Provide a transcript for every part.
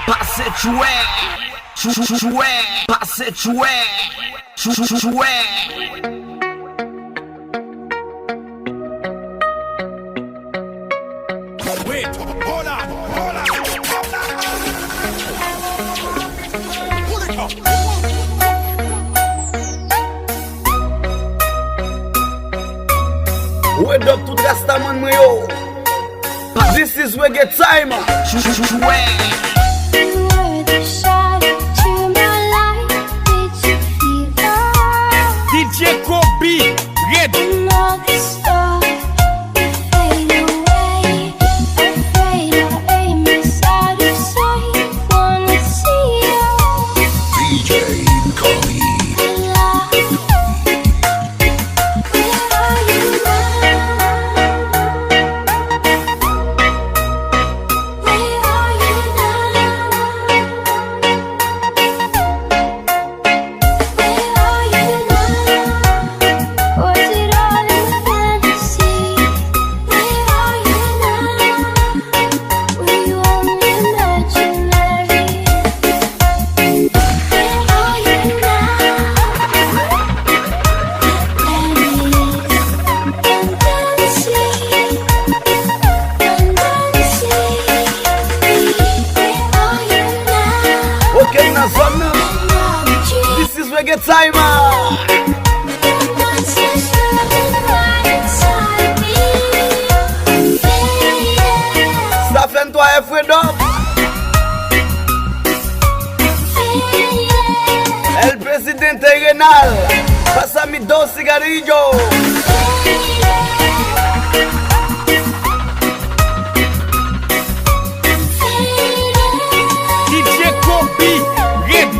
Pase chouè, chouè, pase chouè, chouè. Wait, hold on. Pull it up. Wake up tout Rastaman mwen yo. This is wege time. Chouè. You were the shadow to my light. Did you feel that? DJ Kobe, ready. Another star fade away. Afraid our aim is out of sight. Wanna see you DJ Kobe. alive. Where are you now? Where are you now? Where are you now? Was it all in fantasy? Where are you now? Were you only imaginary? Where are you now? Okay, now son. This is wege time. Stephen, toi est freedom. El presidente renal. Pásame 2 cigarrillos. DJ Kobe, ready.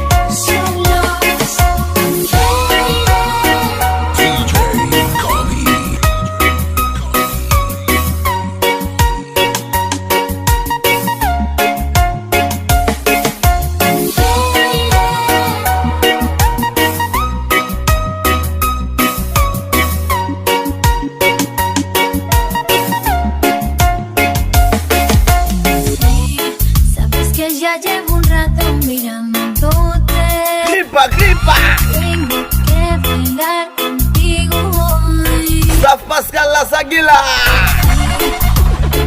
DJ Kobe. Sabes que ya llevo un rato mirándote. Gripa. Tengo que bailar contigo hoy. Saf Pascal Las Aguilas.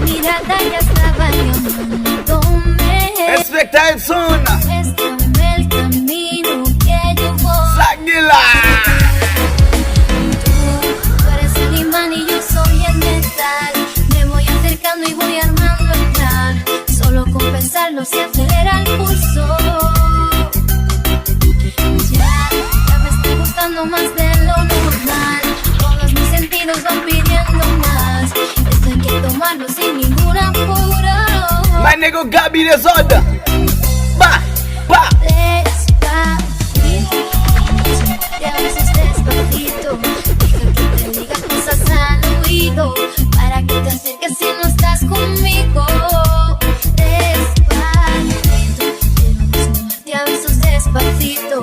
Mirada ya estaba llamándome. Inspector Edson. Muéstrame el camino que yo voy. Aguila. Tú eres el imán y yo soy el metal. Me voy acercando y voy armando el plan. Solo con pensarlo se acelera el pulso. Ya me está gustando más de lo normal. Todos mis sentidos van pidiendo más. Esto hay que tomarlo sin ningún apuro. My nigga Gabi Desordre. Ba. Despacito, te besos despacito. Deja que te diga cosas al oído, para que te acerques si no estás conmigo. Despacito, quiero desnudarte a besos despacito.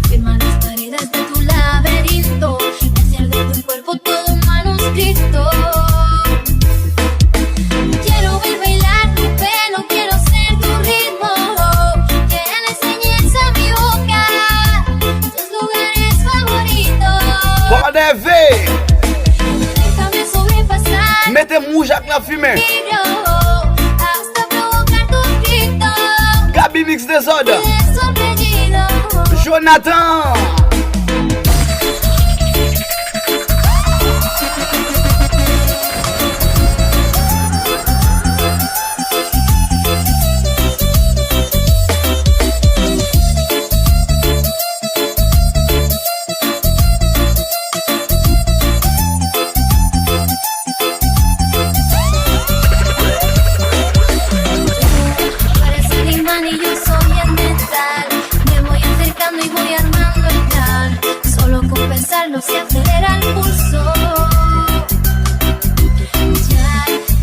Firma las paredes de tu laberinto y hacer de tu cuerpo todo un manuscrito. Quiero ver bailar tu pelo, quiero ser tu ritmo. Que le enseñes a mi boca tus lugares favoritos. Pour des V. Déjame sobrepasar Mettez mouche avec la fumée. hasta provocar tus gritos. Gabi Mix Desordre. De sorprendido. Jonathan. Tú eres el imán y yo soy el metal. Me voy acercando y voy armando el plan. Solo con pensarlo se acelera el pulso.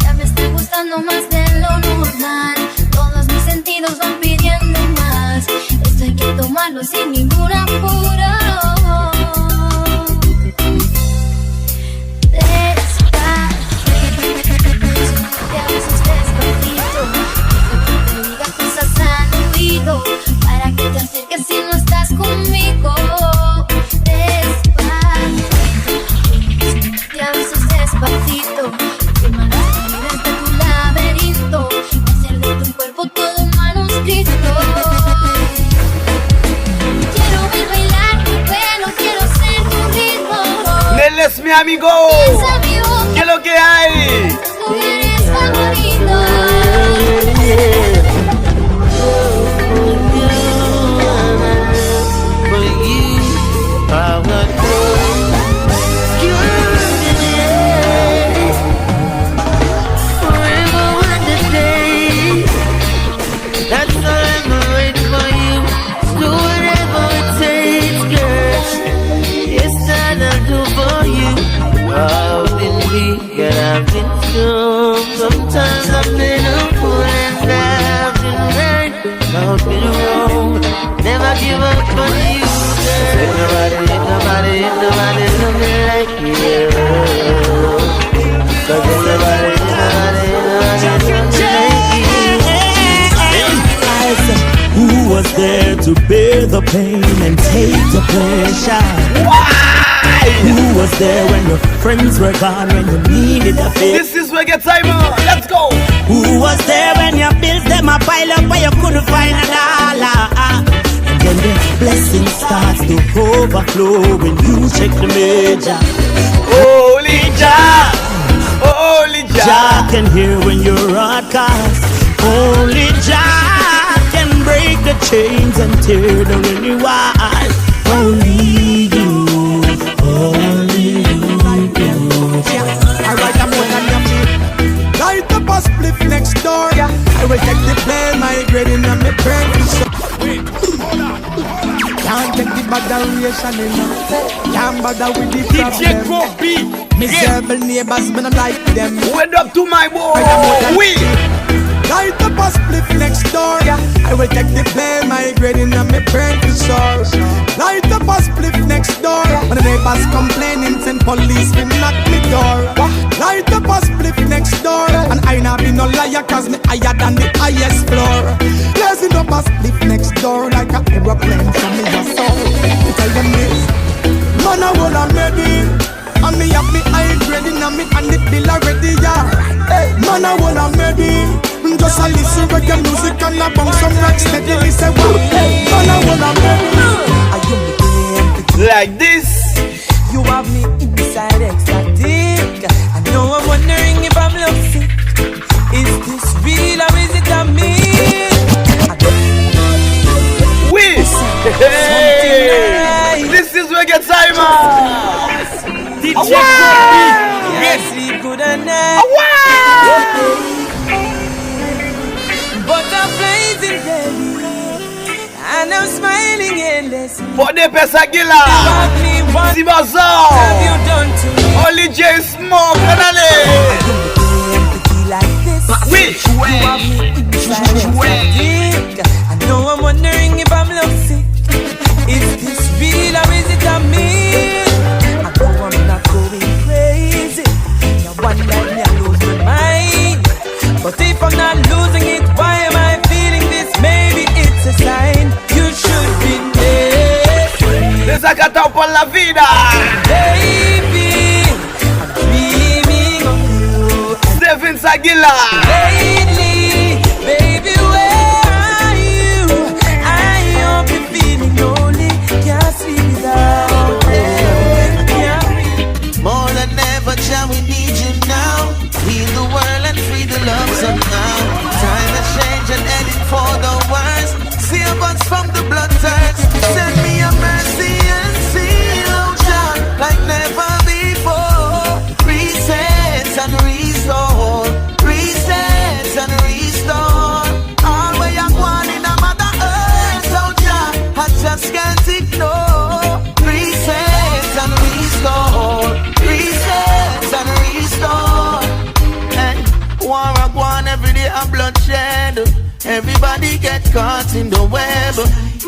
Ya me está gustando más de lo normal. Todos mis sentidos van pidiendo más. Esto hay que tomarlo sin ningún apuro. Despacito, te besos despacito. Deja que te diga cosas al oído. mi amigo. ¿Qué es lo que hay? Tú eres favorito. I've been strong. Sometimes I've been a fool and I've been right. I've been wrong. Never give up on you, girl. Nobody love me like you. 'Cause nobody love me like you. Who was there to bear the pain and take the pressure? Who was there when your friends were gone, when you needed a favor? This is Wege Time. Let's go. Who was there when your bills them a pile up but you couldn't find a dollar? And then the blessing starts to overflow when you check the major. Holy Jah, Holy Jah. Jah can hear when you're outcast. Only Jah can break the chains and tear down any walls. Only you. Light up a spliff next door. I will take the plane, migrating on my brain. Can't take the moderation in. Can't bother with the DJ problem. Kobe. Miserable neighbors, but I like them. Went up to my boy. We. Light up a spliff next door. I will take the plane, migrating on my brain to source. Light up a spliff next door. When the neighbors complaining, send police to knock me door. Light up a spliff next door. And I not be no liar, cause me higher than the highest floor. Blazing up a spliff next door like a aeroplane from me a soul. Tell them this, man I wanna made it. And me have me high grading and me and the bill already, yeah. Hey, man I wanna made it. Just a listen reggae music and a bang some rock steadily. Say what? Hey, man I wanna made it. Like this. You have me inside ecstatic. I know I'm wondering if I'm lovesick. Is this real or is it a myth? We. Hey. This is Wege Time. DJ Kobe. Yes, sleep good at night. Butterflies in belly, and I'm smiling endlessly. For the Pesagila. What have you Sibazon. done to me? Only J Smoke. Canale. Like this. We. You have me inside ecstatic. I know I'm wondering if I'm lovesick. Is this real or is it a myth? I know I'm not going crazy. Now one night me I lose my mind. But if I'm not losing it, why am I feeling this? Maybe it's a sign. You should be there. Desacatado por la vida. Baby, I'm dreaming of you. Stephen Sagila. Lately, baby, where are you? I hope you're feeling lonely. Can't sleep without you. More than ever, Jah, we need you now. Heal the world and free the love somehow. Time has changed and heading for the worst. Save us from the blood thirst. Send me a mercy and seal, oh Jah, like never before. Reset and restore. Reset and restore. All way I want in a mother earth, oh Jah, I just can't ignore. Reset and restore. Reset and restore. War a go on every day a bloodshed. Everybody get caught in the web.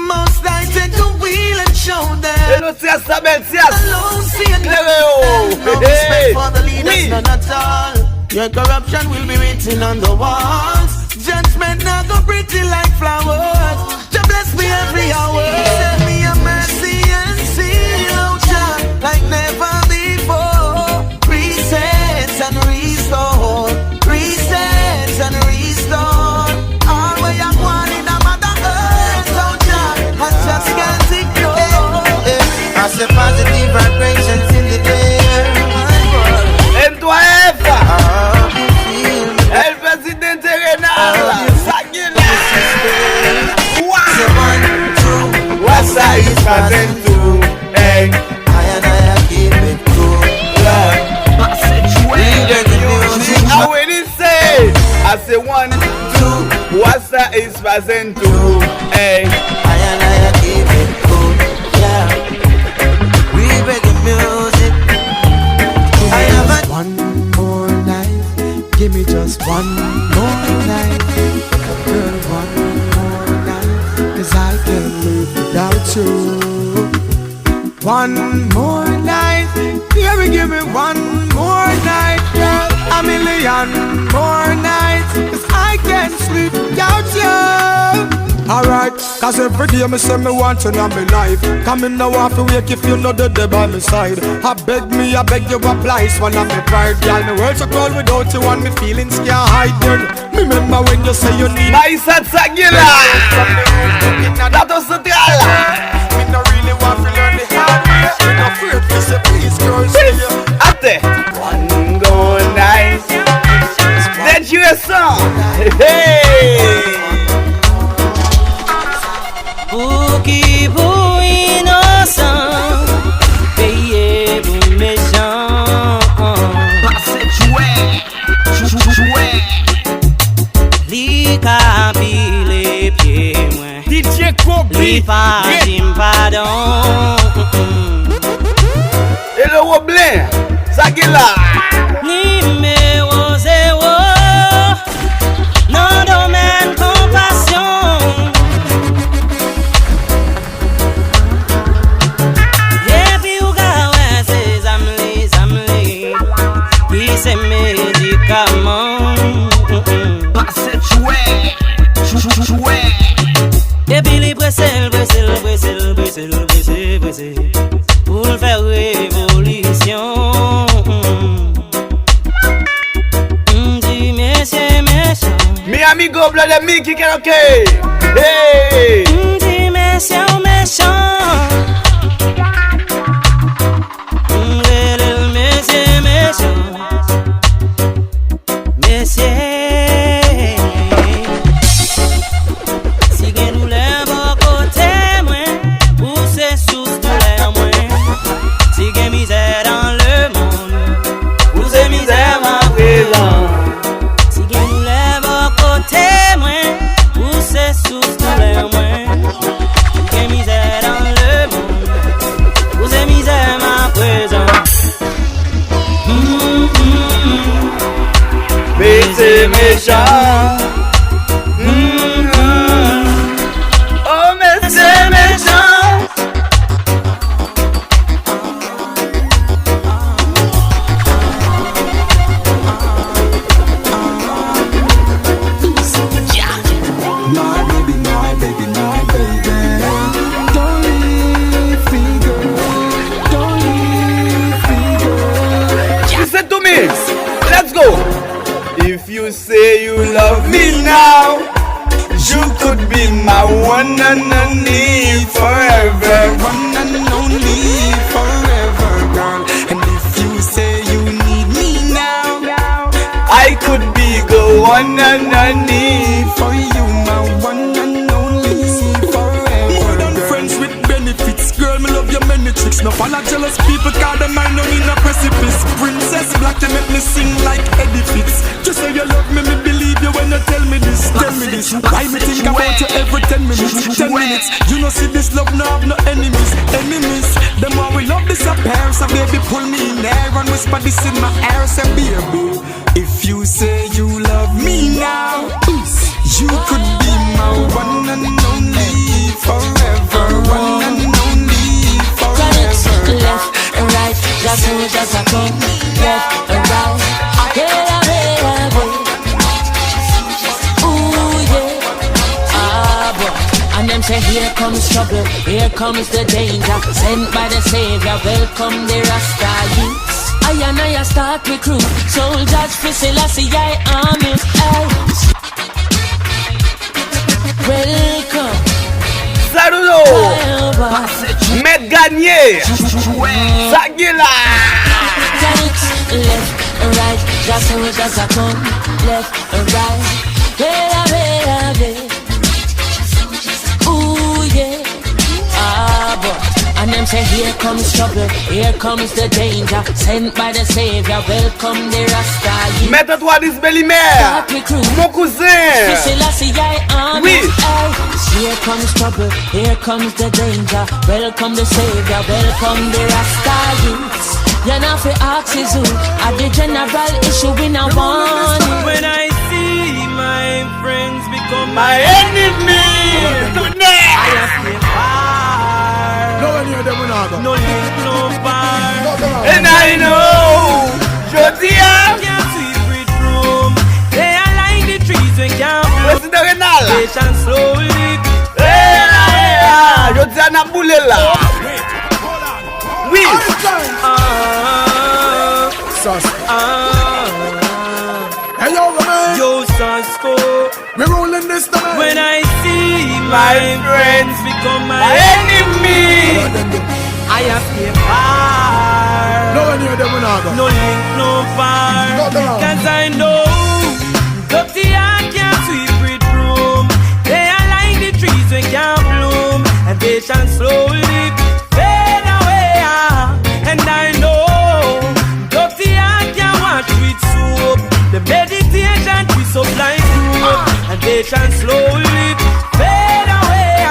Most I take the wheel and show them. Notez, tapel, Alone see and no respect for the leaders, none at all. Your corruption will be written on the walls. Judgment now go pretty like flowers. Just bless me every hour. Send me a mercy and seal, oh Jah, like never before. Reset and restore. Reset and restore. All way I want in a mother earth, oh Jah, I just can't ignore. I see positive vibrations in the air. say 1, 2. What's that is fasonw too? Hey. I keep it cool, yeah. We reggae music. I have one more night. Give me just one more night. Girl, one more night. 'Cause I can't live without you. One more night. Baby, give me one more night, girl. A million more nights. 'Cause I can't sleep without you. Alright, 'cause every day me say me want you in my life. Come in now off to wake if you know the day by my side. I beg you apply. One of my pride, girl. My world's so cold without you and me feelings can't hide them. Remember when you say you need Maïsa Tsagila. Dato Central. me no really want to learn the hard way. Me no afraid to say please, girl, say you. Ate. One good night. That you a song. Hey. Bouki pour innocent, payé pour méchant. Passez jouer. Li kapi les pieds moins. DJ Li Koby. fatim pardon. Et le Woblin. Tsagila. Numéro 0. Non domaine compassion. Et puis ou gawe ses amli. Qui c'est médicament. Passez jouer. Et puis les bressel. Pour le faire révolution. Dis messieurs méchants. Mi amigo Blood and Mickey Karaoke. Hey. Dis messieurs méchants. Messieurs méchants. Messieurs. Si gen douleur bon côté moi, poussez sous douleur moi. Si gen misère dans le monde, poussez misère ma présent. Si gen douleur bon côté moi, poussez sous douleur moi. Si gen misère dans le monde, poussez misère ma présent. Mais c'est méchant. Oh, mais c'est méchant. My baby. Don't leave me, girl. Don't leave me, girl. Listen to me. Let's go. If you say you love me now, you could be my one and only forever. One and only forever, girl. And if you say you need me now, I could be the one and only. for you, my one and only forever. More than friends with benefits, girl, me love your many tricks. No follow jealous people, call them mind on in a precipice. Princess Black, you make me sing like Eddie Fitz. Just say you love me believe you when you tell me this. Tell me this. Why me think about you every 10 minutes? 10 minutes. You know see this love no have no enemies. Them why we love disappear. So baby pull me in there and whisper this in my ear. Say baby, if you say you love me now, you could be my one and only forever. One and only forever. Left and right, just a come. Left and right, ooh yeah, boy. And them say here comes trouble, here comes the danger. Sent by the Savior, welcome the Rasta youths. I start recruit soldiers for Selassie I army. Welcome. Saludos. Met gagné. Tsagila. Left and right, just a come. Left and right, ooh yeah, boy. And them say here comes trouble, here comes the danger. Sent by the Savior, welcome the Rasta youth. Mets-toi Disbellimer, mon cousin. Oui. Here comes trouble, here comes the danger. Welcome the Savior, welcome the Rasta youths. You're not for axes who are the general issue in a warning. When I see my friends become my enemies tonight, I have to far. No one hear them when I go. No link, no far. and I know Jotia. Can't sweep with room. They are like the trees when can't bloom. President Renal. Patient slowly. Jotia na boule là. Oui. Hey yo, man. Yo, Sasko. We rolling this time. When I see my friends become my enemy, I have to far. No one hear them when I go. No link, no far. Cause I know dirty heart can't sweep with room. They are like the trees when can't bloom, and they shall slowly fade away. And I know dirty heart can't wash with soap. The meditation we supply food, and they shall slowly fade away.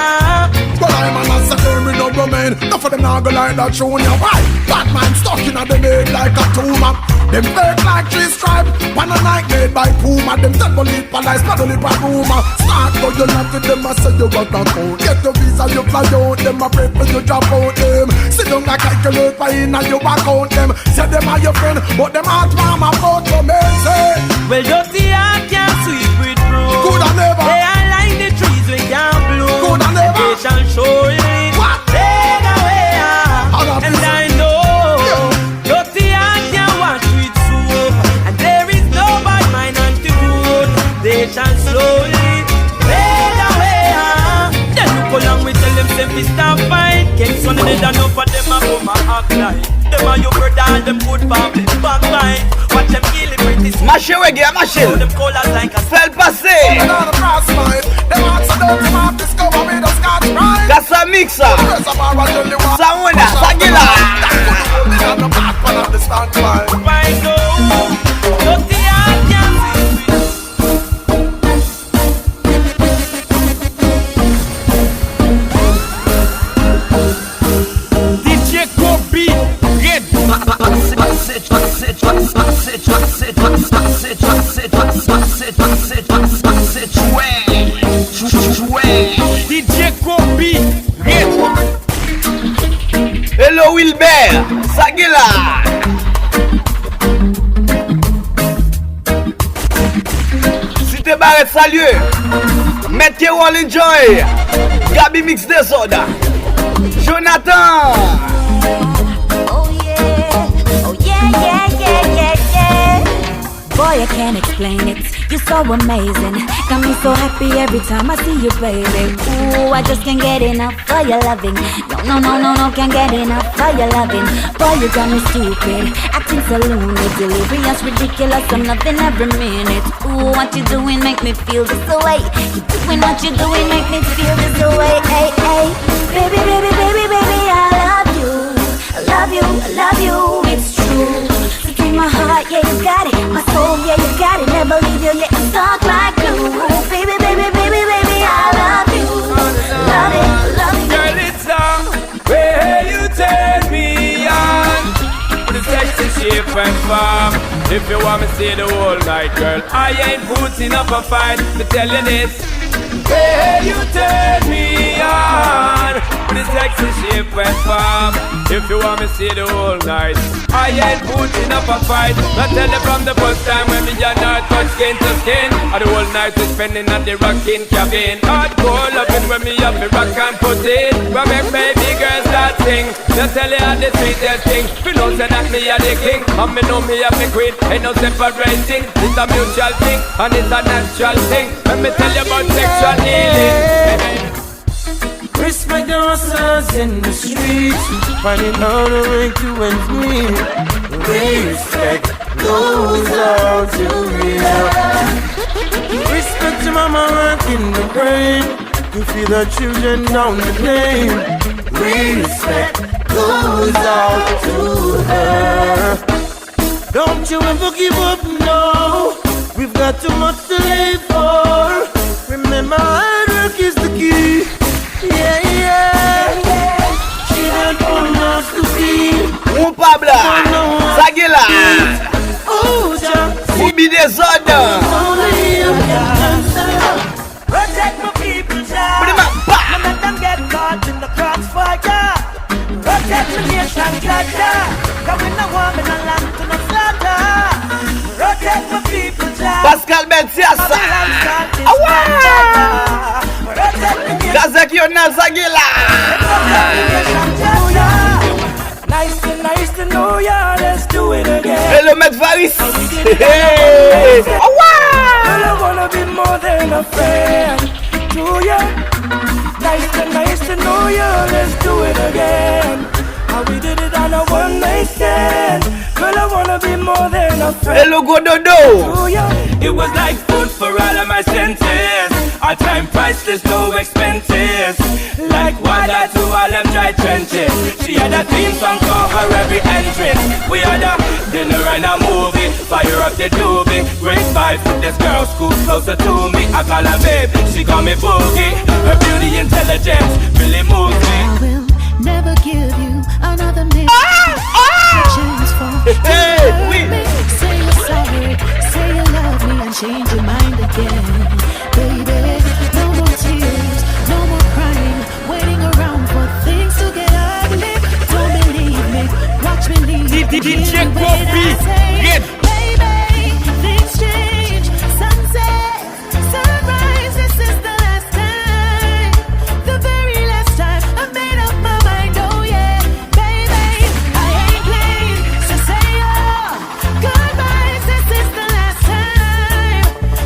But I'm a sucker, me no man. Enough of them now go like that showing you why. Batman stuck in a the made like a tumor. Them fake like three stripe, one a night made by Puma. Them temple lip and lies, paddle lip and rumor. Start go you not with them, I say you got that code. Get your visa, you fly out, them a pray for you drop out them. Sit down like calculate by in and you back out them. Say them are your friend, but them heart mama out for me. Say, well, dirty heart can't sweep with room. Good and never. They are like the trees when can't bloom. Good and never. They shall surely fade away. And I know dirty heart can't wash with soap, and there is no bad mind antidote. They shall slowly fade away. Then look along we tell them we stop fight. Can't son of the done up for them a come and act like them are your brother and them good family backbite. Watch them kill it with this. Marchez wege, marchez. Them colors like a Fais le passer. Kasa mixa. Sauna, sagila. DJ Kobe, red. DJ Kobe, red. Hello Wilbert, sagila. Si te barre salut, mettez all enjoy. Gabi mix désordre. Jonathan. Oh yeah. Boy, I can't explain it. You're so amazing. Got me so happy every time I see you, baby. Ooh, I just can't get enough for your loving. No, can't get enough for your loving. Boy, you got me stupid, acting so loony, delirious, ridiculous. I'm loving every minute. Ooh, what you doing make me feel this way. You doing what you doing make me feel this way. Hey, baby, I love you, it's true. My heart, yeah, you got it. My soul, yeah, you got it. Never leave you, yeah, I'm stuck like glue. Baby, I love you. Love it. Girl, it's the way you turn me on. The sexy shape and form. If you want me to stay the whole night, girl, I ain't putting up a fight. Me tell you this. Way you turn me on. The sexy shape and form. If you want me to stay the whole night, I ain't putting up a fight. I tell you from the first time when me and her touch skin to skin. And the whole night we spending at the rocking cabin. Hardcore loving when me up me rock and put it. But make baby girls start sing. Just tell you how the sweetest thing. You know say that me are the king, and me know me are the queen. Ain't no separating. It's a mutual thing, and it's a natural thing. Let me tell you about sexual healing. Respect the hustlers in the streets, finding out a way to end me. Respect those out to real. Respect to mama working the brain. You feel the children down the lane. respect goes out to her. Don't you ever give up, no. We've got too much to live for. Remember, hard work is the key. Yeah, yeah. She had one else to see. Un pabla, Sagila. Oh, just Ou bi desordre. only you can answer. Protect my people, child. Don't let them get caught in the crossfire. Protect the nation, Jaja. Cause we no want me no land to no slaughter. Protect my people, child. Pascal Bentiasa. Kazak Yonel Sagila. Nice to know ya, let's do it again. Et le maître Varis. Hey. I wanna be more than a friend to ya. Nice to know ya, let's do it again. How we did it on a one night stand. Girl, I wanna be more than a friend. Et le go dodo. To ya. It was like food for all of my senses. Our time priceless, no expenses. Like water to all them dry trenches. She had a theme song for her every entrance. We had a dinner and a movie. Fire up the doobie. Grade 5 with this girl school closer to me. I call her babe, she call me boogie. Her beauty intelligence really moves me. I will never give you another minute. Chance for me. Say you're sorry, say you love me, and change your mind again, baby. No more tears, no more crying, waiting around for things to get ugly. Don't believe me, watch me leave. DJ Kobe, baby, things change. Sunset, sunrise, this is the last time, the very last time I made up my mind. Oh yeah, baby, I ain't playing, so say your goodbyes. This is the last time,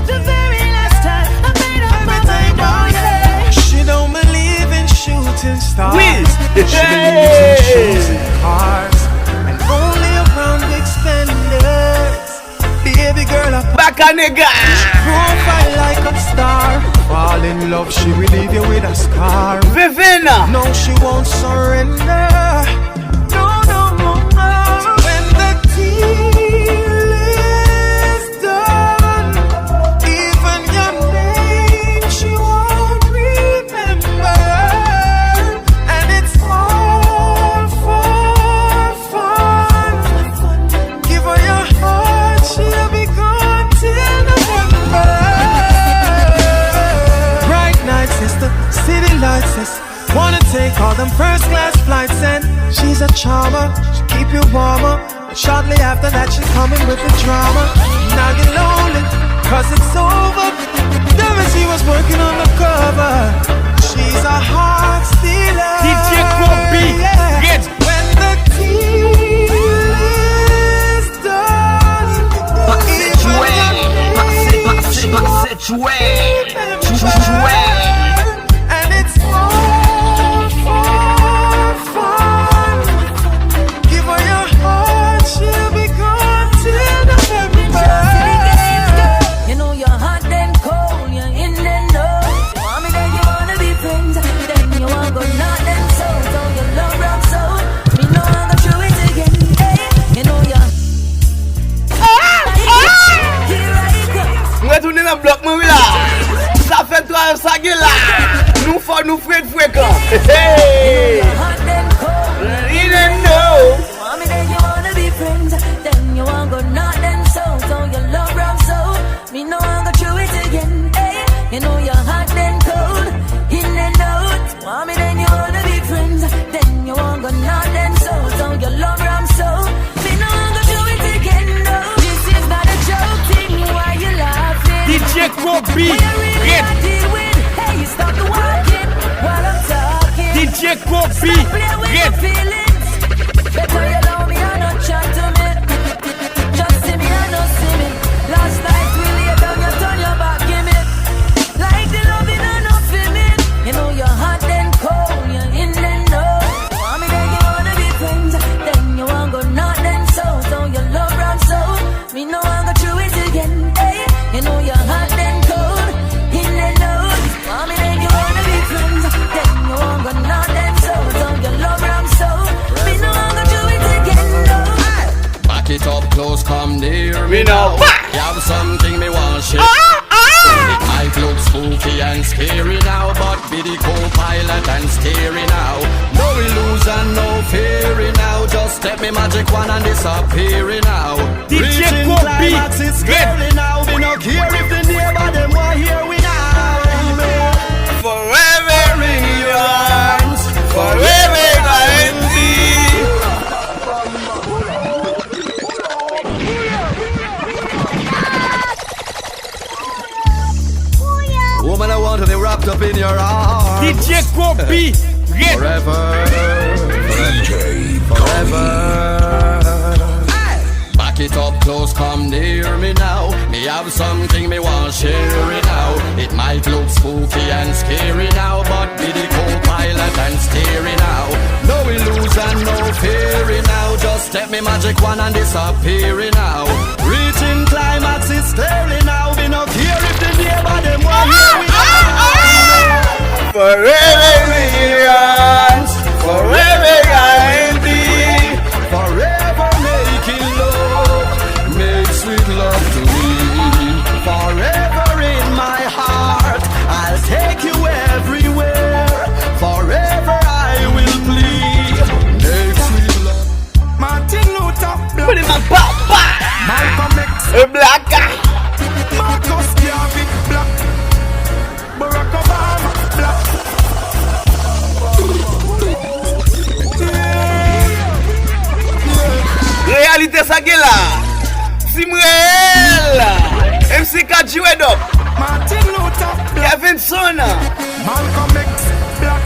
the very last time I made up my mind. Oh yeah. She don't believe in shooting stars. Oui. She believes in choosing cars and only around big spenders. Baby girl, I Back a nigga. profile like a star. Fall in love, she will leave you with a scar. Vivina. No, she won't surrender. No, no, no, no. When the deal is done, even your name she won't remember. And it's all for fun. Give her your heart, she'll be gone till November. Bright nights, sister, city lights, sis. Wanna take all them first class flights, and she's a charmer, she keep you warmer. And shortly after that, she's coming with the drama. Now you're lonely, cause it's over. Never she was working on the cover. She's a heart stealer. DJ Kobe, get. When the deal is done, and it's all for fun. Give her your heart, she'll be gone till November. You know you're hot then cold, you're in then out. You want me then you wanna be friends, then you want go not then so. Don't you love rock so? Me know I'm gonna do it again. Hey, you know you're here I go. Retourner dans le bloc, mon là. Ça fait toi, Sagila. Nous faut nous fréquents. Hey. Hot then cold. You don't know. You want me then you wanna be friends, then you want go not then so. Don't you love rock so? Me know I'm gonna do it again. Hey, you know you're hot then cold, in and out. Want me then you wanna be friends, then you want go not then so. Don't you love rock so? Me know I'm gonna do it again. No, this is not a joke thing. Why you laughing? DJ Kobe, What you really get. gotta deal with? Hey, you stop the walking while I'm talking. DJ Kobe, Stop playing with get. my feelings. Better you allow me and not chat to me. Just see me and not see me. Last night we lay down, you turn your back, give me. Like the loving and not feeling. You know you're hot then cold, you're in and out. Want me then you wanna be friends, then you want go not then so. Don't you love round so? Me know I'm gonna do it again. Hey, you know you're hot then cold, in and out. Want me then you wanna be friends, then you want go not then so. Don't you scary now, but be the co-pilot and steering now. No illusion, no fearing now. Just step me magic one and disappearing now. Reaching climax is scary now. We no care if the neighbor them want hear we now. Forever in your arms, forever guarantee. Woman, I want to be wrapped up in your arms. DJ Kobe, forever, DJ forever. Back it up close, come near me now. Me have something me want share it now. It might look spooky and scary now, but be the co-pilot and steering now. No illusion, no fearing now. Just step me magic one and disappearing now. Reaching climax is scary now. We no care if the neighbor them want hear we forever in your arms, forever guarantee. Forever making love, make sweet love to me. Forever in my heart, I'll take you everywhere. Forever I will plead, make sweet love. Martin Luther, Put him on papa. Malcolm X, A black guy. Marcus Garvey, black, Barack Obama, black. Réalité ça qui est là. Simrel. MC Kadjiwe Dop. Martin Luther, black, Kevin Son. Malcolm X, black,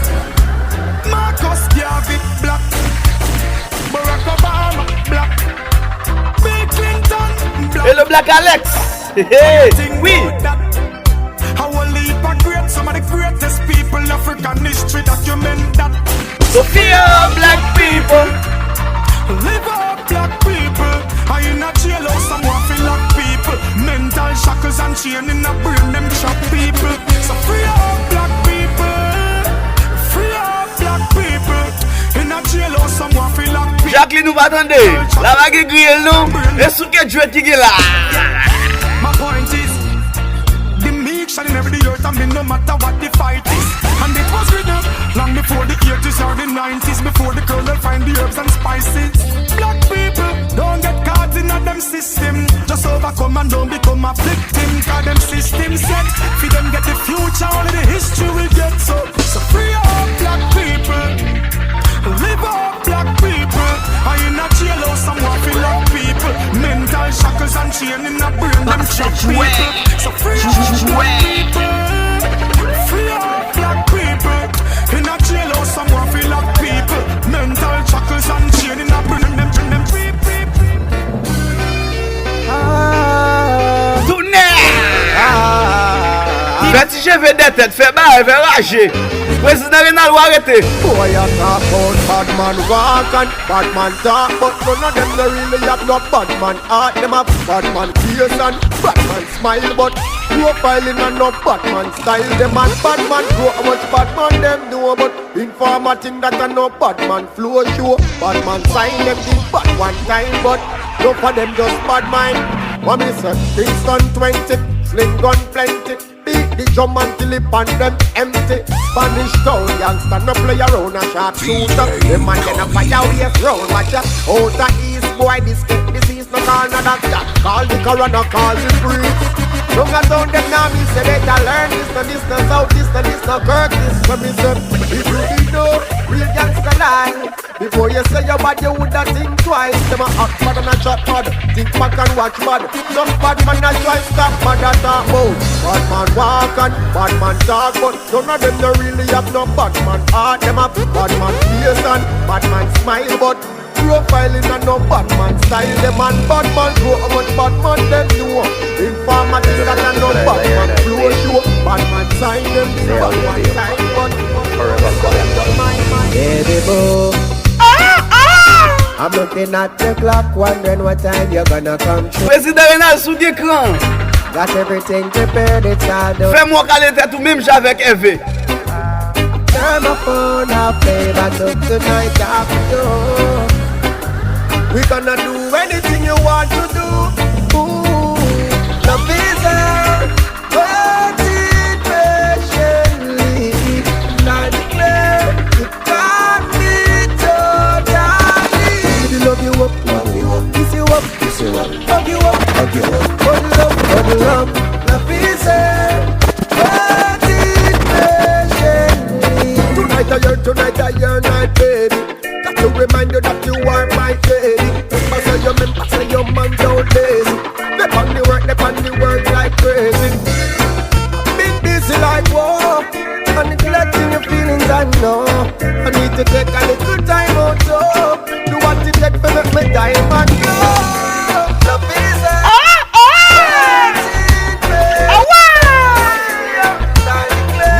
Marcus Garvey, black, Barack Obama, black, Bill Clinton, black. Et le Black Alex. Hey, oui. How a leap of great, some of the greatest people in African history document that. So fear black people. Live up black people. I in a jailhouse, someone feel like people. Mental shackles and chain in a brain, them trap people. So free up black people. Free up black people. In a jailhouse, someone feel like people. Jacqueline nous va attendre. La vague grille nous. Et sous que Dieu qui est là. My point is, the meek shall never the earth, and me no matter what the fight is. And it was written long before the 80s or the 90s, before the colonel find the herbs and spices. Black people don't get caught in a them system. Just overcome and don't become a victim. Cause them systems set for them get the future, only the history will get so. So free up black people, live up black people. I in a jailhouse, someone feel like people. Mental shackles and chain in a brain, them trap people. So free up black people, free up black people. In a jailhouse, someone feel like people. Mental shackles and chain in a brain, them free people. Petit cheveux de tête, fait bail, fait rager. Président Renal ou arrêter. Boy, I talk about bad man walk and bad man talk, but none of them they really have no bad man heart. Them have bad man face and bad man smile, but profiling and no bad man style. Them and bad man grow how much bad man them know, but informer thing that I know bad man flow show. Bad man sign them the bad one time, but no for them just bad mind. What me say? Kingston 20, sling gun plenty. The drum until it pan them empty. Spanish town youngster no play around a sharp shooter. The man then a fire waist round. Watch ya out the east boy. This get disease no call no doctor. Call the coroner, call the priest. Long as down them now me say better learn this no south, this no Kirk. This so me say if you be no real gangster lie. Before you say your bad you woulda think twice. Them a hot bad and a chop bad. Think back and watch bad. Some bad man a try stop bad a talk about. Bad man walk and bad man talk, but none of them no really have no bad man heart. Them a bad man face and bad man smile, but profiling and no bad man style. Them and bad man grow how much bad man them know. Informer thing that and no bad man flow show. Bad man sign them the bad man sign, but baby boo, I'm looking at the clock, wondering what time you're gonna come through. Président Renal sous l'écran. Got everything prepared, it's all done. Fais-moi caler tête ou même j'avec Eve. Turn my phone off, play that up tonight after you. We gonna do anything you want to do. Ooh, love is there, but it patient. can know. I need to take a little time out to do what it takes to make me diamond glow. Love is a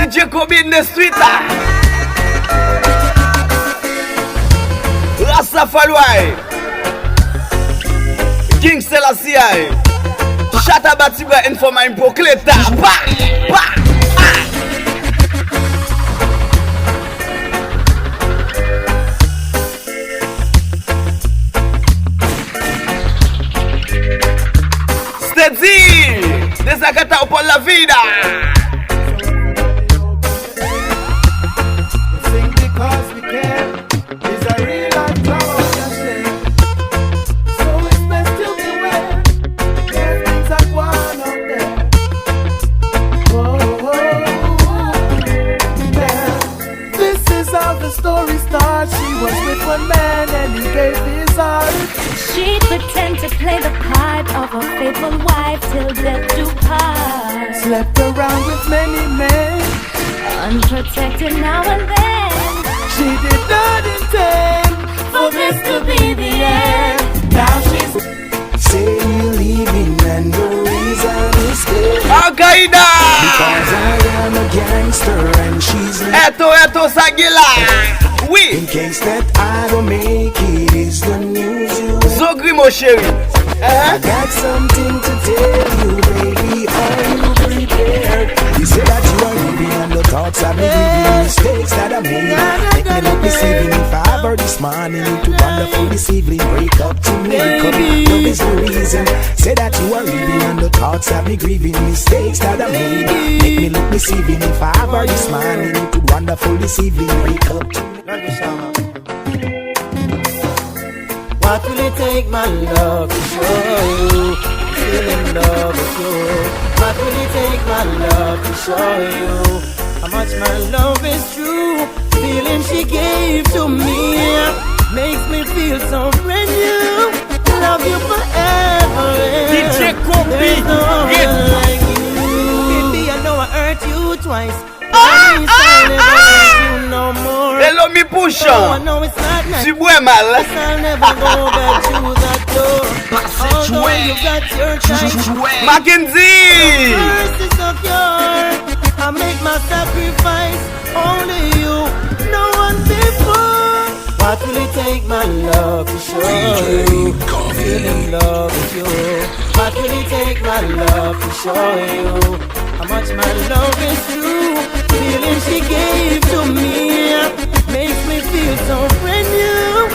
DJ Kobe in the street. Rastafari King Selassie Shata Batibra Informa Impokleta Pa Pa Steady Desakata por la vida. Sing because we can. It's a real life drama we can share. So it's best to beware. There's things that go on out there. Yeah. This is how the story starts. She was with one man and he gave his heart. She'd pretend to play the part of a faithful wife till death do part. Slept around with many men, unprotected now and then. She did not intend for this to be the end. Now she's say you leaving and the reason is good. Al-Qaeda Because I am a gangster and she's Eto Sagila. Oui. In case that I don't make it is the news you will. Zogri mon chéri. I got something to tell you, baby. Are you prepared? You say that you are living and the thoughts I've been giving, mistakes that I made. Make me look deceiving. If I ever this morning into wonderful this evening, break up to make up. Love is the reason. Say that you are living and the thoughts I've been grieving, mistakes that I made. Make me look deceiving. If I ever this morning into wonderful this evening, break up to me. What will it take, my love, to show you? Feel in love with you. What will it take, my love, to show you how much my love is true? Feeling she gave to me makes me feel so brand new. Love you forever. DJ Kobe. There's no one like you. Baby, I know I hurt you twice. I'll never hurt you no more. Hello mi pushon. Tu bois mal. I'll never go back to that door. Although you got your time. Mackenzie. Mercies of yours, I make my sacrifice. Only you, no one before. What will it take, my love, to show you? Feel in love with you. What will it take, my love, to show you how much my love is true? Feeling she gave to me makes me feel so brand new.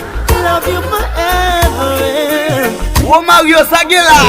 Love you forever. Mario Sagila.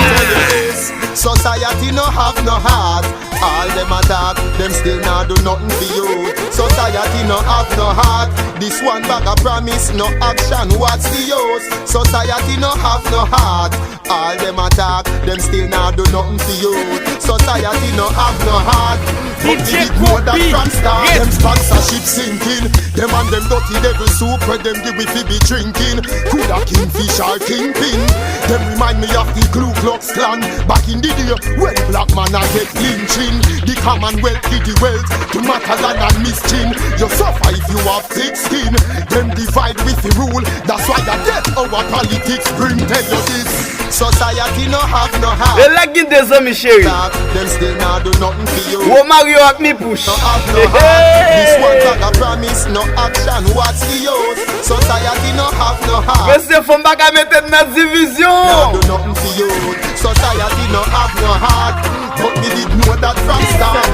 Society no have no heart. All them attack, them still not do nothing for you. Society no have no heart. This one bag of promise, no action, what's the use? Society no have no heart. All them attack, them still not do nothing for you. Society no have no heart. But we know that from start, them sponsorship sinking. Them and them dirty devil soup where them give we be drinking. Coulda kingfish or kingpin. Them remind me of the Ku Klux Klan back in the day when black man a get lynching. The Commonwealth did the wealth to Matalan and Mischin. You suffer if you have thick skin. Them divide with the rule. That's why the death our politics bring. Tell you this. Society no have no heart. The legging des hommes chéri. Them still not do nothing for you. Wo Mario ak mi push. No have no heart. This one bag of promise, no action. What's the use? Society no have no heart. Monsieur Fombaka mette na division. No do nothing for you. Society no have no heart. But me did know that from start.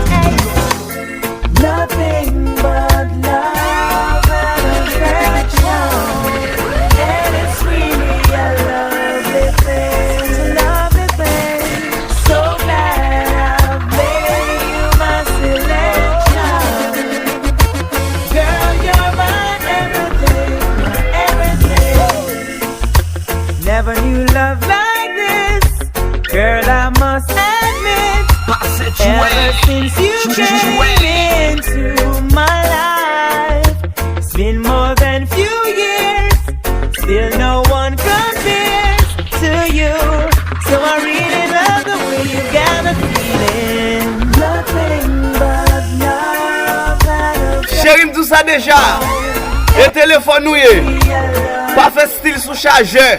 Nothing but love and affection, and it's really a lovely thing, lovely thing. So glad I've made you my selection. Girl, you're my everything, my everything. Never knew love like this, girl, I must admit. Ever since you came into my life, it's been more than few years. Still no one compares to you. So I really love the way you got a feeling. Nothing but love and affection. Chéri, tout ça ça déjà. Et téléphone nous pas fait style sous chargeur.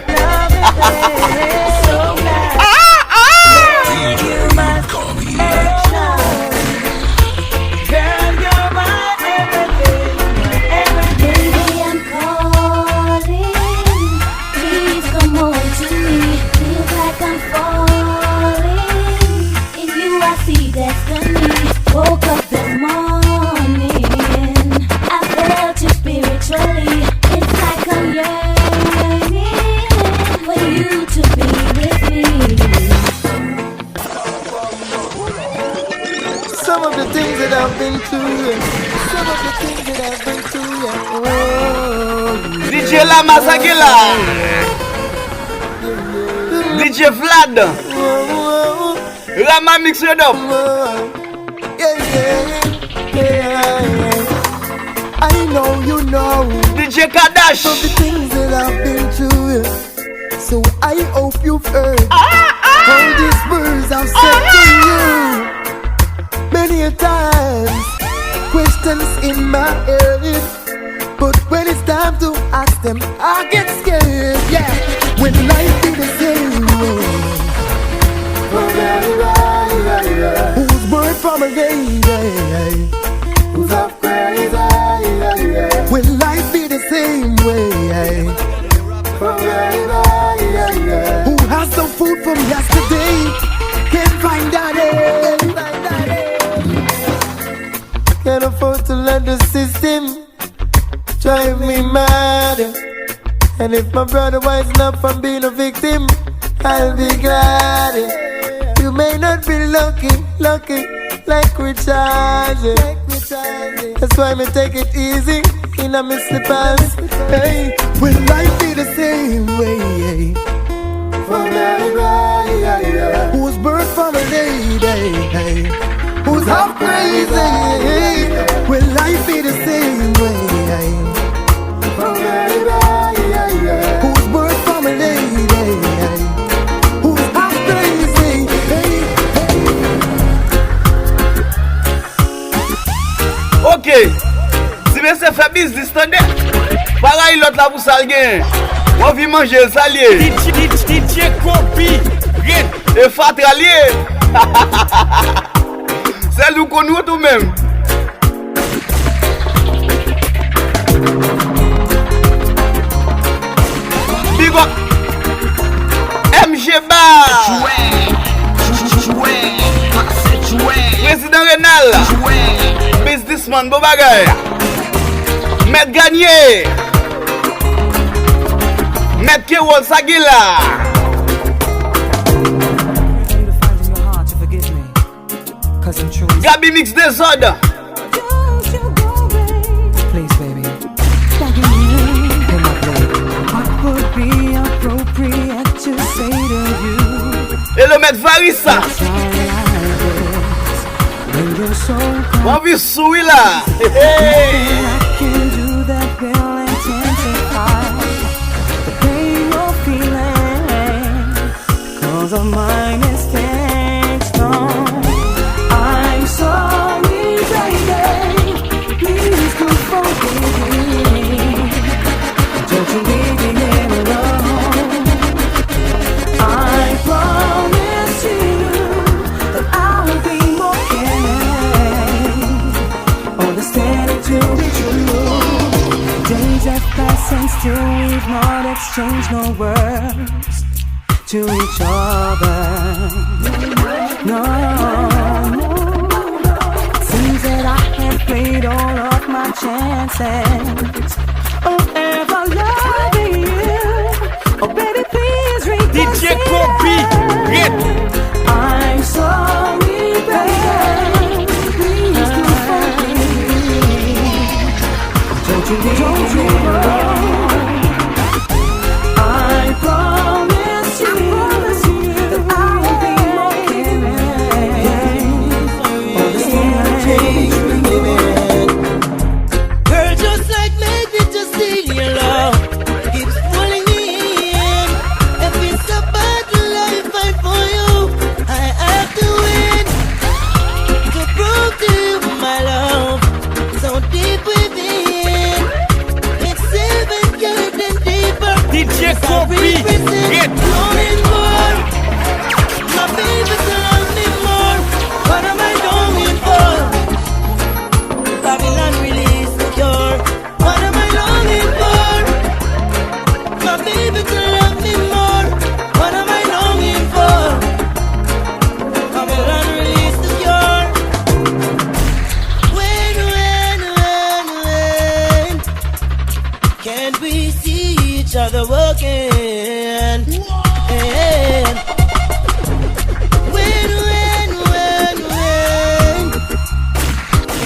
Woke up this morning, I felt you spiritually. It's like I'm yearning for you to be with me. Some of the things that I've been through, some of the things that I've been through, yeah. Oh, DJ La Masakila, DJ Vlad, Rama mix it up. I know you know DJ Kadash of the things that I've been through, so I hope you've heard all these words I've said to you many a times. Questions in my head, but when it's time to ask them, I get scared. Yeah, when life be the same way. Who's born from a lady? Who's up crazy? Will life be the same way? Who has some food from yesterday? Can't find that can't afford to let the system drive me mad. And if my brother wisens up from being a victim, I'll be glad. You may not be lucky like recharge. That's why me take it easy in a miss slippers. Hey, will life be the same way? Who's birth from a lady? Who's half crazy? Will life be the same way? Who's birth from a lady? Who's half crazy? Ok, si bien c'est fait business, attendez. Pareil, l'autre là pour ça, on vient manger le salier. DJ Kobi, et fatralier. C'est nous qu'on nous tout même. Big up MG Bar, Président Renal, Businessman Bobagay, Maître Gagné, Maître Kewol Sagila. Gabi mix désordre. Please, baby. What would be appropriate to say to you? Et le maître Varissa. When you're so on vit sous là. I can do that will intensify the pain you're feeling 'cause of my mistakes. No, I'm sorry, baby. Please do forgive me. Don't you leave me here alone. I promise you that I'll be more caring, understanding to be true. Days have passed and still we've not exchanged no words to each other. No, seems that I have played all of my chances of ever loving you. Oh baby, please reconsider. DJ Kobi, I'm sorry, baby. Please do forgive me. Don't you leave me alone. I promise you that I will be more caring. Understand, Girl, just like magnet, just steal your love. Keeps pulling me in. If it's a battle I fight for you, I have to win. To prove to you my love, so deep within. Kobe. Get. Longing for my baby to love me more. What am I longing for? Babylon release the cure. What am I longing for? My baby to love me more. What am I longing for? Babylon release the cure. When can't we see each other walking? When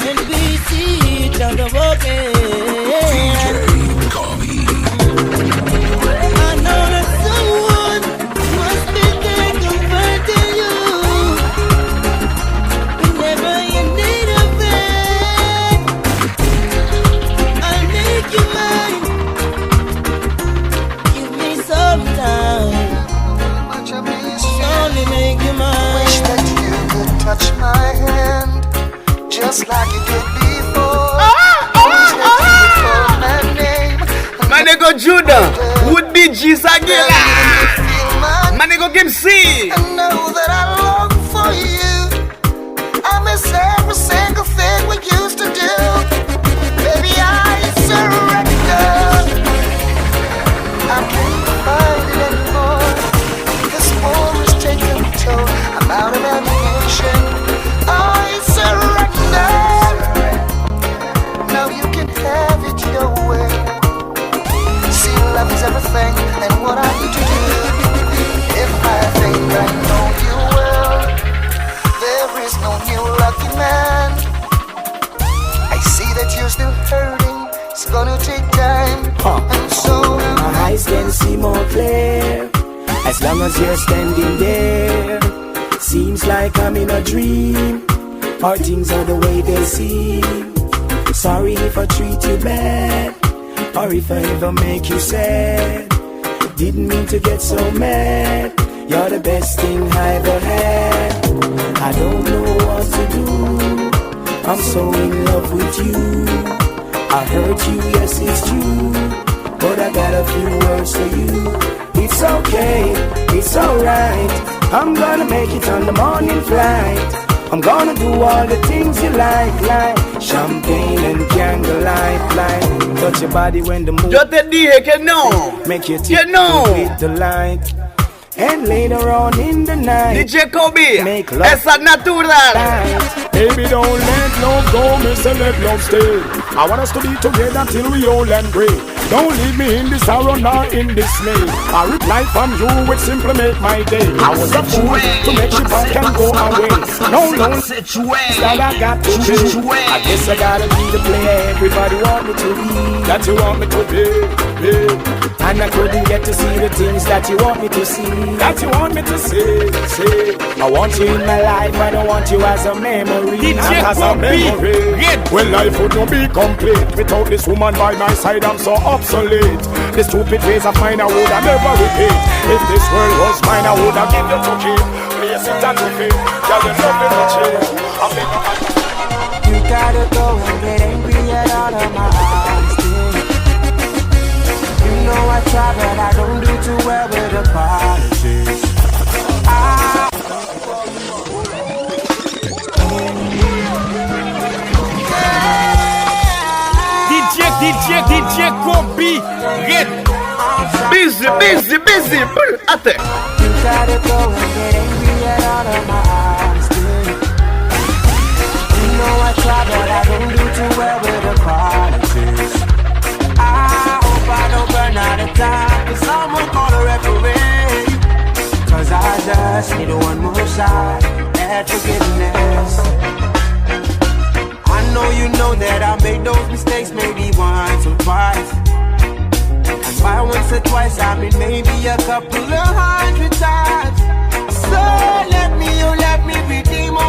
can't we see each other walking? I know that someone must be there comforting you whenever you need a friend. I'll make you mine. Give me some time. Only make you mine. Wish that you could touch my hand just like you did before. My nigga Judah, would be Jesus again. My nigga Kim C. I know that I long for you. I miss every single thing we used to do. Baby, I surrender. I can't fight it anymore. This war is taking a toll. I'm out of ammunition. I surrender. Now you can have it your way. See, love is everything, and what I need to do. If I think I know you well, there is no new lucky man. I see that you're still hurting. It's gonna take time, and so my eyes can see more clear as long as you're standing there. Seems like I'm in a dream, or things are the way they seem. Sorry if I treat you bad, or if I ever make you sad. Didn't mean to get so mad. You're the best thing I ever had. I don't know what to do. I'm so in love with you. I hurt you, yes it's true, but I got a few words for you. It's okay, it's alright. I'm gonna make it on the morning flight. I'm gonna do all the things you like champagne and candlelight, like touch your body when the moon. Yo te dije que no. Make you take with the light. And later on in the night, DJ Kobe, esa natural. Baby, don't let love go, miss, and let love stay. I want us to be together till we old and gray. Don't leave me in this sorrow nor in dismay. A reply from you would simply make my day. I was a fool to make you back and go away. No, that I got to be. I guess I gotta be the player everybody want me to be. That you want me to be. And I couldn't get to see the things that you want me to see. That you want me to see. I want you in my life, I don't want you as a memory. Not as a memory. Well, life would not be complete without this woman by my side. I'm so obsolete. The stupid ways of mine I would have never repeat. If this world was mine, I would have given you to keep. Place it at your feet. Girl, you love me to chill. You gotta go and get angry at all of my honesty. You know I try, but I don't do too well with apologies. DJ Kobe, get busy. Ate. You gotta go and get angry at all of my honesty. You know I try, but I don't do too well with apologies. I hope I don't burn out of time, cause someone call a referee. Cause I just need one more shot at forgiveness. I know you know that I made those mistakes maybe once or twice. And by once or twice I mean maybe a couple of 100 times. So let me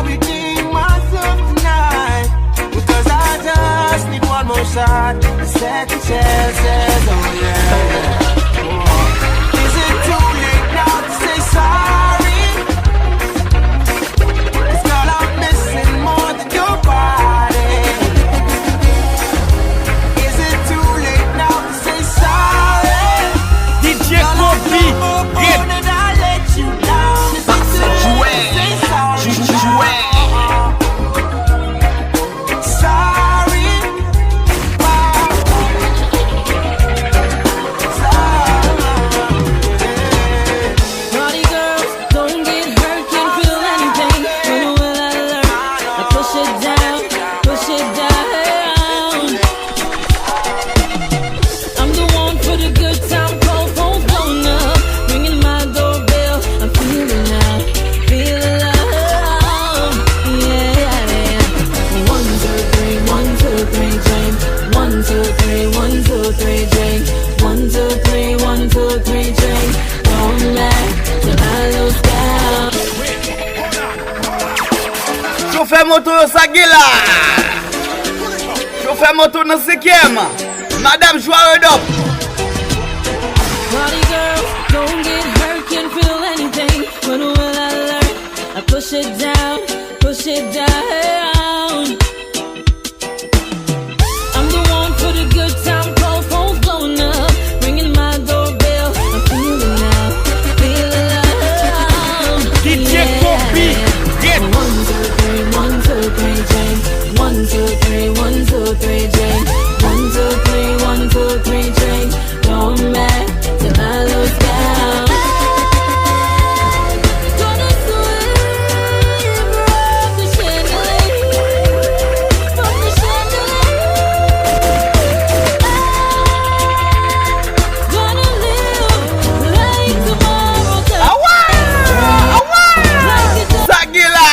redeem myself tonight. Because I just need one more shot, a second chances, oh yeah. Is it too late now to say sorry? Cause girl, I'm missing more than your body. Is it too late now to say sorry? DJ Kobe, moto sa gila. Chauffeur moto dans 5e. Madame joie up. Party girls, don't get hurt, can't feel anything. What will I learn? I push it down, push it down. I'm the one for the good time, call phones blowing up, ringing my doorbell. I'm feeling now, feeling love. DJ Kobe, get 1, 2, 3, 1, 2, 3, Jane. 1, 2, 3, 1, 2, 3, Jane. 1, 2, 3, 1, 2, 3, Jane. Don't mad till I lose count. Gonna swim from the chandelier, from the chandelier. Gonna live like tomorrow. Sagila.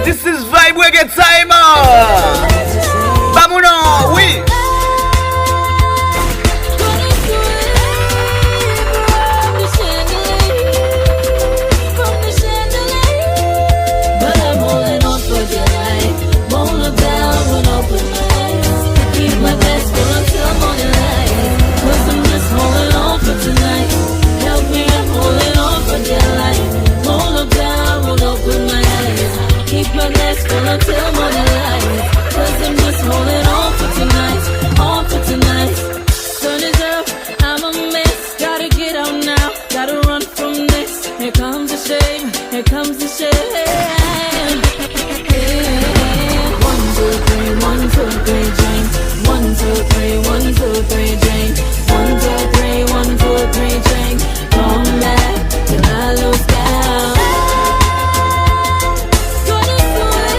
This is Vibe Wege time. Vámonos, oui. But I'm holding on for dear life. Won't look down when open my eyes. Keep my best full until morning light. 'Cause I'm just holding on for tonight. Help me, I'm holding on for dear life. Won't look down when open my eyes. Keep my best full until morning light. 'Cause I'm just holding on for tonight. On for tonight. Sun is up, I'm a mess. Gotta get out now, gotta run from this. Here comes the shame, here comes the shame. 1, 2, 3, 1, 2, 3, Jane. 1, 2, 3, 1, 2, 3, Jane. 1, 2, 3, 1, 2, 3, Jane. Come back till I lose count. Gonna swim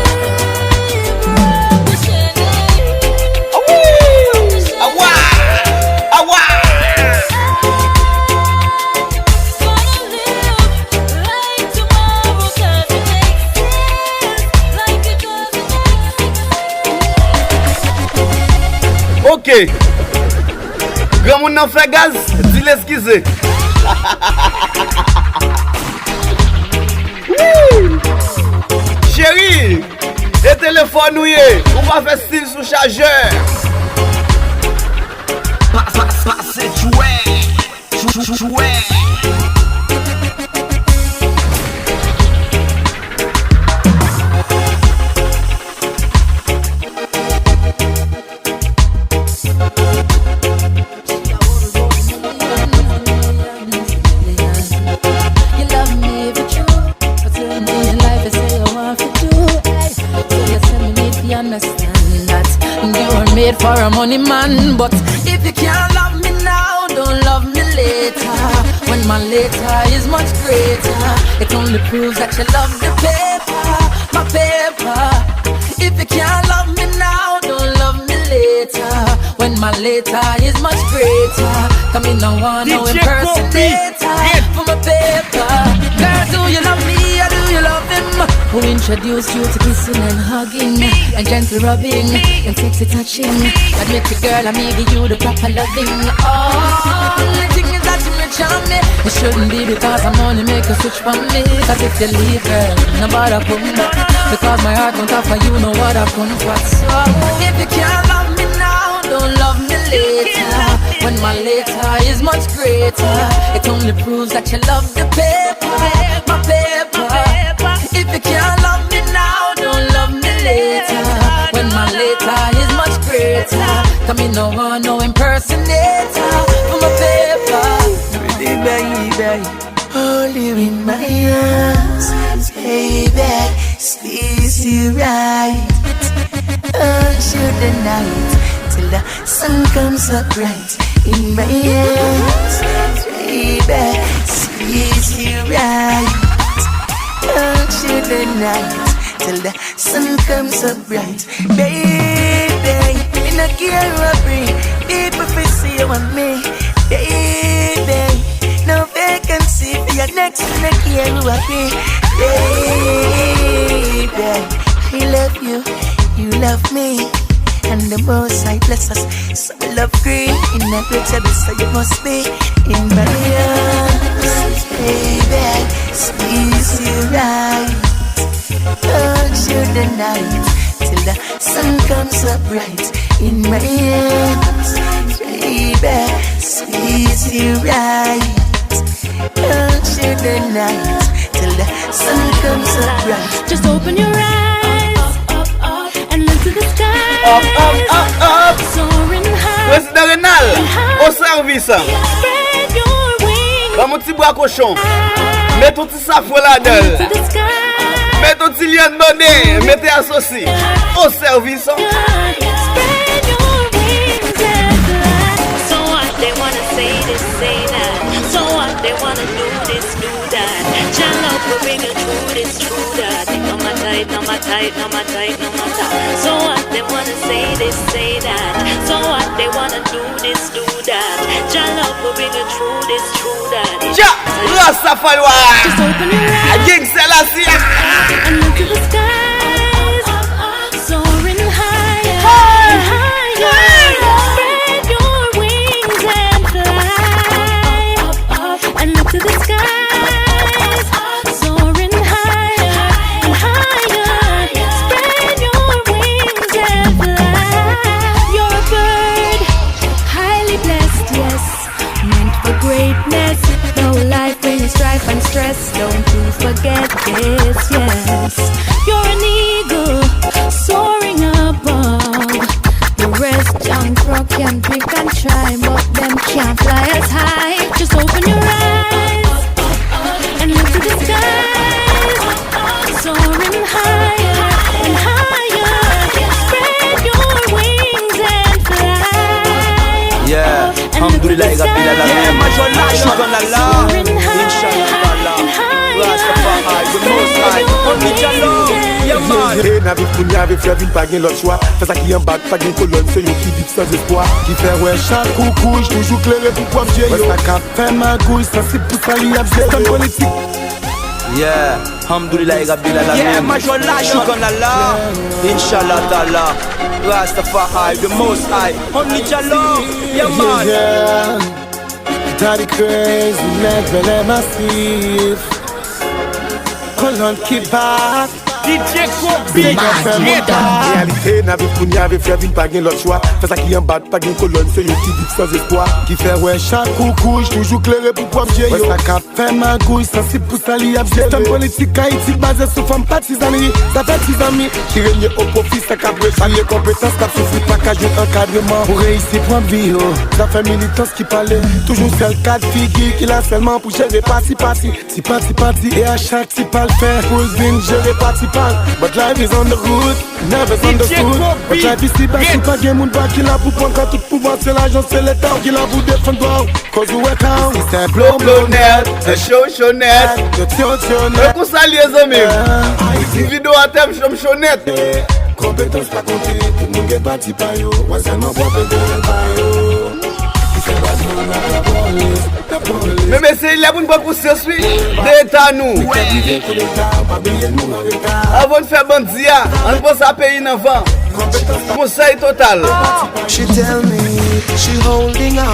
from the chandelier. Awa. Awa. Gonna live like tomorrow 'cause it makes sense, like it doesn't make sense. Ok. Grand moun nan fait gaz, dis l'excuser. Chérie, le téléphone ouye, on va faire style sous chargeur. C'est joué. You love me if it's true, but certain things in life I say I want to do. Hey, so you tell me need to understand that you were made for a money man. But if you can't love me now, don't love me later. When my later is much greater, it only proves that you love the paper, my paper. If you can't love me now, don't love me later. When my later is much greater, come in no one, no impersonator for my paper. Girl, do you love me or do you love him? Who introduced you to kissing and hugging and gentle rubbing and sexy touching? Admit it, girl, I'm giving you the proper loving. Oh, the thing is that you may charm me. It shouldn't be because I'm only make you switch from me. Cause if you leave, girl, nobody put me back. Because my heart won't offer you know what I've come for. So if you can't love me now, don't love me later. When my later is much greater, it only proves that you love the paper, my paper. If you can't love me now, don't love me later. When my later is much greater, come in no one, no impersonator for my paper. Pretty baby, hold you in my arms, baby, squeeze you right. Hush you the night till the sun comes up bright in my arms, baby, squeeze you right. Hush you the night till the sun comes up bright, baby. In a care of bring people feel see you and me, baby. No vacancy for your next in a care who I be, baby. I love you, you love me, and the most I bless us. So I love green in every table, so you must be in my arms, baby. Squeeze you right, touch you the night till the sun comes up bright. In my arms, baby, squeeze you right, touch you the night till the sun comes up bright. Just open your eyes and look to the sky. Up. Soaring high. Président Renal, au service. Spread your wings. Dans mon petit bras cochon. Mets ton petit safou là-dedans. To the sky. Mets ton petit lien de monnaie. Mettez associé. Au service. Spread your wings and fly. So what they wanna say this, say that. So what they wanna do this, do that. Jah love will bring you through this, through that. No matter it, no matter it, no matter it, no matter. So what they wanna say this, say that. So what they wanna do this, do that. Jah love will bring you through this, through that. Jah, Rastafari. Just open your eyes King Selassie. and look to the skies. Soaring higher and higher. Spread your wings and fly. And look to the skies. Soaring higher and higher. Spread your wings and fly. You're a bird, highly blessed, yes, meant for greatness. No life brings strife and stress. Don't you forget this, yes. You're an eagle soaring above. The rest junk rock can pick and try, but them can't fly as high. Just open your eyes and look to the skies. Soaring higher and higher. Spread your wings and fly. Yeah, alhamdulillah, rabbil alamin. Shukran Allah, inshallah, Rastafari, the most high, only Jah love, yeah man. Hey, na vif pou n'yave fè vin pa gen l'autre choix. Fè ça qui en bas, pas gen colonne, c'est yo qui vit sans espoir. Qui fait ouais chaque coucou, toujours clairé pour quoi m'jè yo. Ouais, ça qu'a fait magouille, sensible pour ça li ap gestion politique. Yeah, alhamdulillah, rabbil alamin. Yeah, mashallah, Shukran Allah, inshallah ta'ala, Rastafari, the most high, only Jah love, yeah man. Yeah, daddy crazy, level massif. Colonne qui bat. DJ Réalité, n'a vif pou n'yave fè vin pa gen l'autre choix. Fè ça qui en bas, pas gen colonne, c'est yo qui vit sans espoir. Qui fait ouais chaque coucou, toujours clairé pour quoi m'jè yo. Ouais, ça qu'a fait magouille, sensible pour ça li ap gestion politique Haïti basé sur femme partisanerie. Ça fait 6 amis qui règne au profit, ça qu'a brûlé les compétences, qu'a souffri pas qu'à jouer encadrement. Pour réussir point de vie, ça fait militance qui parlait. Toujours seul cas de figure qui l'a seulement pour gérer parti. Si parti, et à chaque si pas le faire. Pour vin gérer parti. But life is on the road, never understood. But life is si bas, si pas gen moun ba qui la pou prendre quand tout pouvoir c'est l'agence, c'est l'État qui la pou défendre toi. Cause you work out, c'est Blow net, the show net. the tion Le coup ça les amis. Une vidéo à thème show net. Compétence pas compter, tout le monde est parti par yo. Ouais, c'est mon propre de yo. Mais c'est là pour nous pas pousser celui d'État nous. Avant de faire bandia, on pense à payer en avant. Conseil total. She tell me she holding on.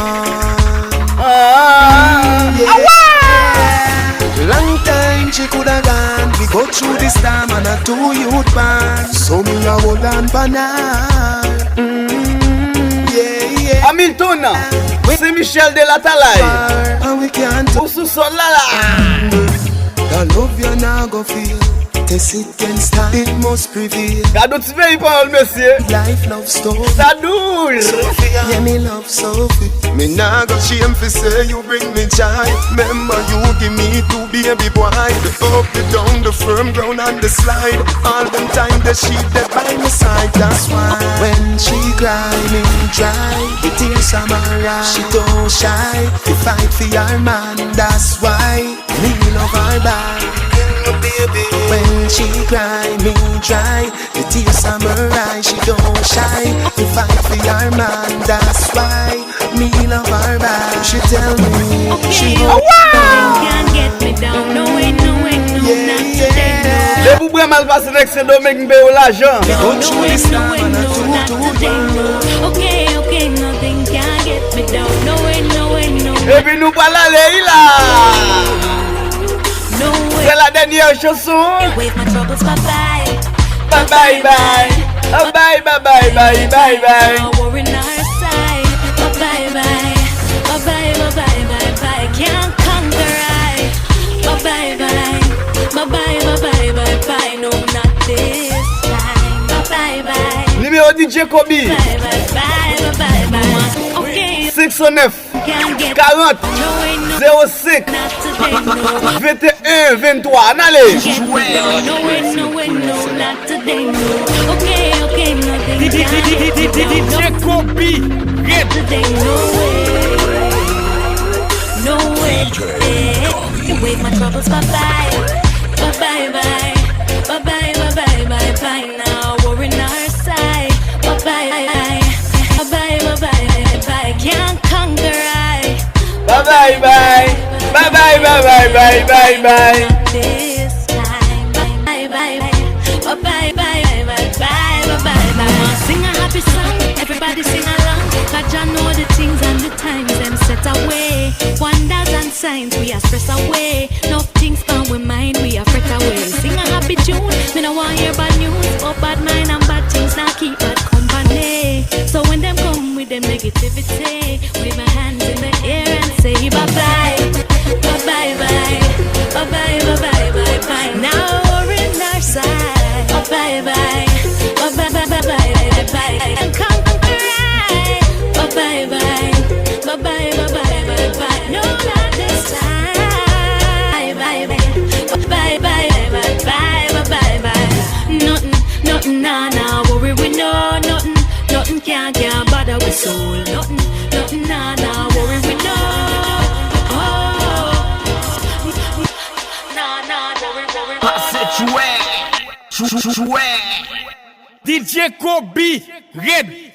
Long time she coulda gone. We go through this time and a 2 youth band. So me a hold on for now. Hamilton, c'est Michel de la Talaye. Ou sous-sol là. The love you now go feel. Test it can start, it must prevail. Gado tu veux y parler monsieur. Life love story. Ça douce. Yeah, me love Sophie. Me nah go shame fi say you bring me joy. Remember you give me 2 baby boy. The up, the down, the firm ground and the slide. All them time the sheep that by my side. That's why when she cry me dry, the tears are my eyes. She don't shy to fight for your man. That's why me love her back. Baby. When she cry, me dry. The tears are her eyes. She don't shy to fight for your man. That's why me love her back. She tell me she can't get me down. No way, no way, no, not today. Les bouboués mal passés avec ces domaines qui payent l'argent. Go through this time and I do today, no. Okay, nothing can get me down. No way, no way, no way. Et puis nous pas l'aller là. C'est la dernière chanson. Wave my troubles, bye bye. Bye bye bye. Oh, bye bye bye bye bye bye. We're in our side. Bye bye bye. Bye bye bye bye bye bye. Can't conquer I. Bye bye bye. Bye bye bye bye bye bye. No, not this time. Bye bye bye. Numéro DJ Kobi. Bye bye bye bye bye. Okay. 609 40 05 21 23. Allez. No way, no way, no, not today, no. Okay, nothing can DJ Kobi, get today, no way. Wave my troubles, bye bye, bye bye bye, bye bye bye bye bye bye. Now we're in our side, bye bye bye bye bye bye bye. Can't conquer I. Bye bye bye, bye bye bye bye bye bye bye. This time, bye bye bye bye bye bye bye bye bye. Sing a happy song, everybody sing along. Cause I know the things and the times them set away. Wonders and signs we are stress away. No things on we mind we are fret away. Sing a happy tune, me no want hear bad news. Oh bad mind and bad things now keep bad company. So when them come with them negativity, wave my hands in the air and say bye bye, bye bye bye, bye bye bye bye bye bye. Now we're in our side. Bye bye bye, bye bye bye bye bye bye. And conquer I. Bye bye bye, bye bye bye bye bye bye. No, not this time. Bye bye bye, bye bye bye bye bye bye. Nothing, nah, worry we know nothing. Nothing can't bother with soul. Nothing, nah, worry we know. DJ Kobi, red.